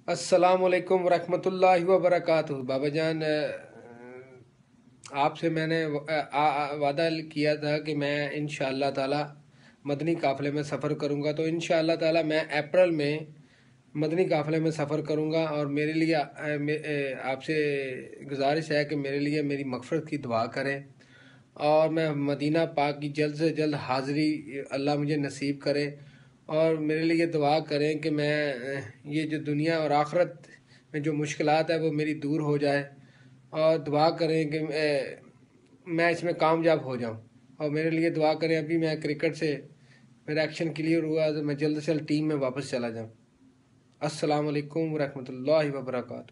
السلام علیکم ورحمۃ اللہ وبرکاتہ۔ بابا جان، آپ سے میں نے وعدہ کیا تھا کہ میں انشاءاللہ تعالی مدنی قافلے میں سفر کروں گا، تو انشاءاللہ تعالی میں اپریل میں مدنی قافلے میں سفر کروں گا، اور میرے لیے آپ سے گزارش ہے کہ میرے لیے میری مغفرت کی دعا کریں، اور میں مدینہ پاک کی جلد سے جلد حاضری اللہ مجھے نصیب کرے، اور میرے لیے دعا کریں کہ میں یہ جو دنیا اور آخرت میں جو مشکلات ہے وہ میری دور ہو جائے، اور دعا کریں کہ میں اس میں کامیاب ہو جاؤں، اور میرے لیے دعا کریں ابھی میں کرکٹ سے میرا ایکشن کلیئر ہوا تو میں جلد سے جلد ٹیم میں واپس چلا جاؤں۔ السلام علیکم ورحمۃ اللہ وبرکاتہ۔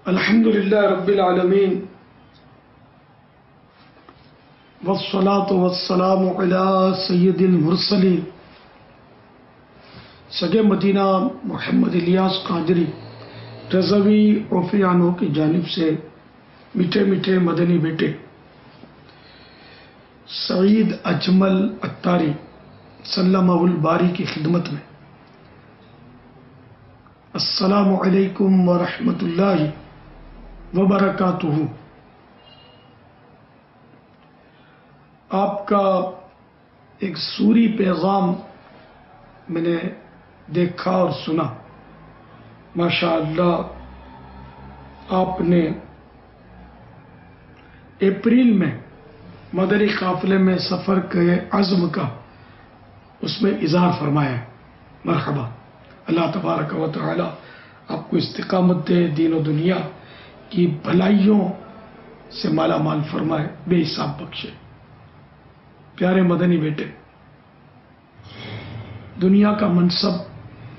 الحمدللہ رب العالمین والصلاة والسلام علی سید المرسلین سگے مدینہ محمد الیاس قادری رضوی عفو عنہ کی جانب سے میٹھے میٹھے مدنی بیٹے سعید اجمل اتاری سلمہ الباری کی خدمت میں السلام علیکم ورحمۃ اللہ وبرکاتہ۔ آپ کا ایک سوری پیغام میں نے دیکھا اور سنا، ماشاءاللہ آپ نے اپریل میں مدنی قافلے میں سفر کے عزم کا اس میں اظہار فرمایا ہے۔ مرحبا، اللہ تبارک و تعالی آپ کو استقامت دے، دین و دنیا کی بھلائیوں سے مالا مال فرمائے، بے حساب بخشے۔ پیارے مدنی بیٹے، دنیا کا منصب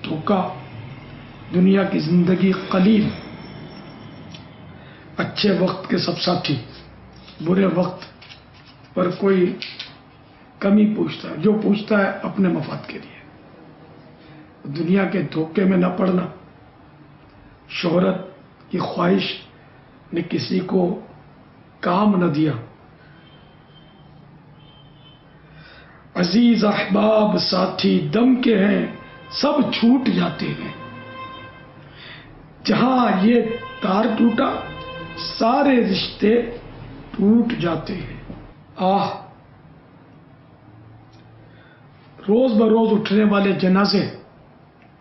دھوکہ، دنیا کی زندگی قلیل، اچھے وقت کے سب ساتھی، برے وقت پر کوئی کمی پوچھتا ہے، جو پوچھتا ہے اپنے مفاد کے لیے۔ دنیا کے دھوکے میں نہ پڑنا، شہرت کی خواہش نے کسی کو کام نہ دیا۔ عزیز احباب ساتھی دم کے ہیں، سب چھوٹ جاتے ہیں، جہاں یہ تار ٹوٹا سارے رشتے ٹوٹ جاتے ہیں۔ روز بروز اٹھنے والے جنازے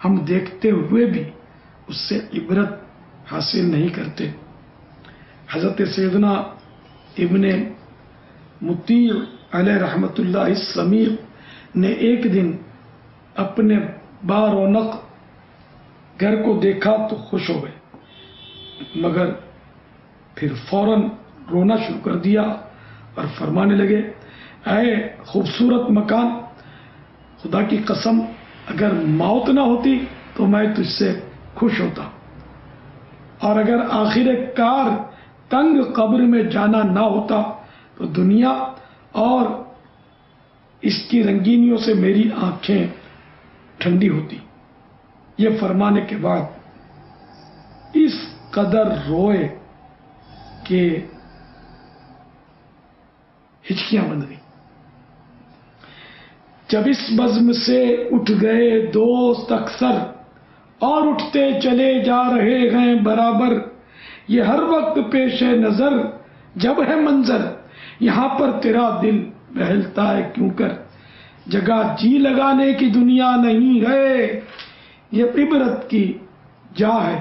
ہم دیکھتے ہوئے بھی اس سے عبرت حاصل نہیں کرتے۔ حضرت سیدنا ابن مطیع علیہ رحمۃ اللہ السمیع نے ایک دن اپنے بارونق گھر کو دیکھا تو خوش ہو گئے، مگر پھر فوراً رونا شروع کر دیا اور فرمانے لگے، اے خوبصورت مکان، خدا کی قسم اگر موت نہ ہوتی تو میں تجھ سے خوش ہوتا، اور اگر آخر کار تنگ قبر میں جانا نہ ہوتا تو دنیا اور اس کی رنگینیوں سے میری آنکھیں ٹھنڈی ہوتی۔ یہ فرمانے کے بعد اس قدر روئے کہ ہچکیاں بن گئی۔ جب اس بزم سے اٹھ گئے دوست اکثر، اور اٹھتے چلے جا رہے ہیں برابر، یہ ہر وقت پیش نظر جب ہے منظر، یہاں پر تیرا دل بہلتا ہے کیوں کر، جگہ جی لگانے کی دنیا نہیں ہے، یہ عبرت کی جا ہے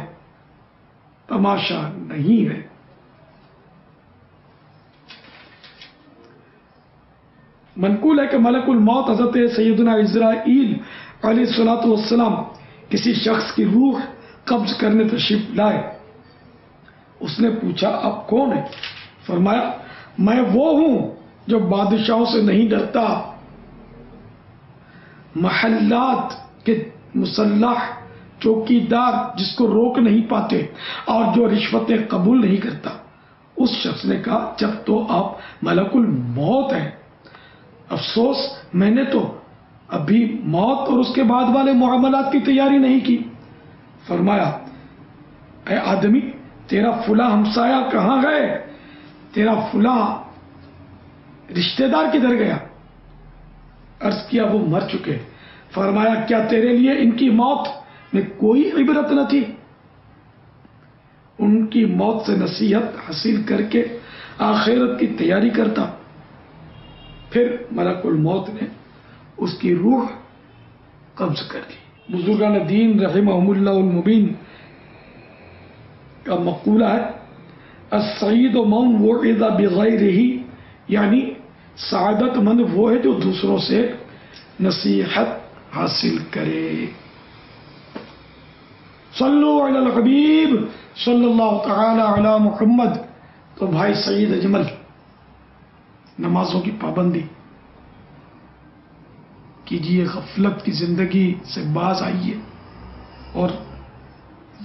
تماشا نہیں ہے۔ منقول ہے کہ ملک الموت حضرت سیدنا عزرائیل علیہ الصلوۃ والسلام کسی شخص کی روح قبض کرنے تشریف لائے۔ اس نے پوچھا، آپ کون ہیں؟ فرمایا، میں وہ ہوں جو بادشاہوں سے نہیں ڈرتا، محلات کے مسلح چوکیدار جس کو روک نہیں پاتے، اور جو رشوتیں قبول نہیں کرتا۔ اس شخص نے کہا، جب تو آپ ملک الموت ہیں، افسوس میں نے تو ابھی موت اور اس کے بعد والے معاملات کی تیاری نہیں کی۔ فرمایا، اے آدمی، تیرا فلاں ہمسایہ کہاں گئے؟ تیرا فلاں رشتہ دار کدھر گیا؟ عرض کیا، وہ مر چکے۔ فرمایا، کیا تیرے لیے ان کی موت میں کوئی عبرت نہ تھی. ان کی موت سے نصیحت حاصل کر کے آخرت کی تیاری کرتا. پھر ملک الموت نے اس کی روح قبض کر لی. بزرگان دین رحمہم اللہ المبین کا مقولہ ہے السعید من وعظ بغیرہ، یعنی سعادت مند وہ ہے جو دوسروں سے نصیحت حاصل کرے. صلو علی الحبیب صلی اللہ تعالی علی محمد. تو بھائی سعید اجمل، نمازوں کی پابندی کیجیے، غفلت کی زندگی سے باز آئیے اور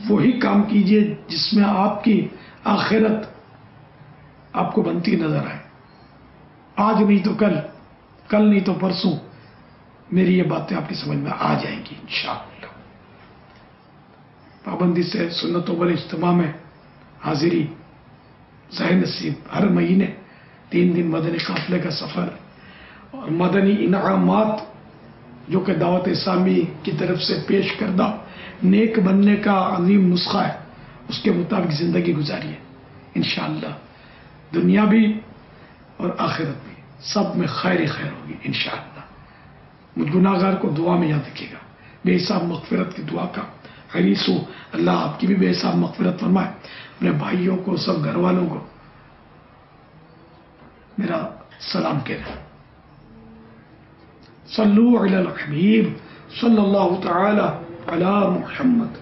وہی کام کیجیے جس میں آپ کی آخرت آپ کو بنتی نظر آئے. آج نہیں تو کل، کل نہیں تو پرسوں میری یہ باتیں آپ کی سمجھ میں آ جائیں گی انشاءاللہ. پابندی سے سنتوں پر اجتماع میں حاضری ظاہر نصیب. ہر مہینے 3 دن مدنی قافلے کا سفر اور مدنی انعامات جو کہ دعوت اسلامی کی طرف سے پیش کردہ نیک بننے کا عظیم نسخہ ہے، اس کے مطابق زندگی گزاریے. انشاءاللہ دنیا بھی اور آخرت بھی سب میں خیر خیر ہوگی انشاءاللہ. مجھ گناہگار کو دعا میں یاد رکھیے گا. بے حساب مغفرت کی دعا کا حریص ہوں. اللہ آپ کی بھی بے حساب مغفرت فرمائے. اپنے بھائیوں کو، سب گھر والوں کو میرا سلام کہنا. صلو علی الحبیب صلی اللہ تعالی علی محمد.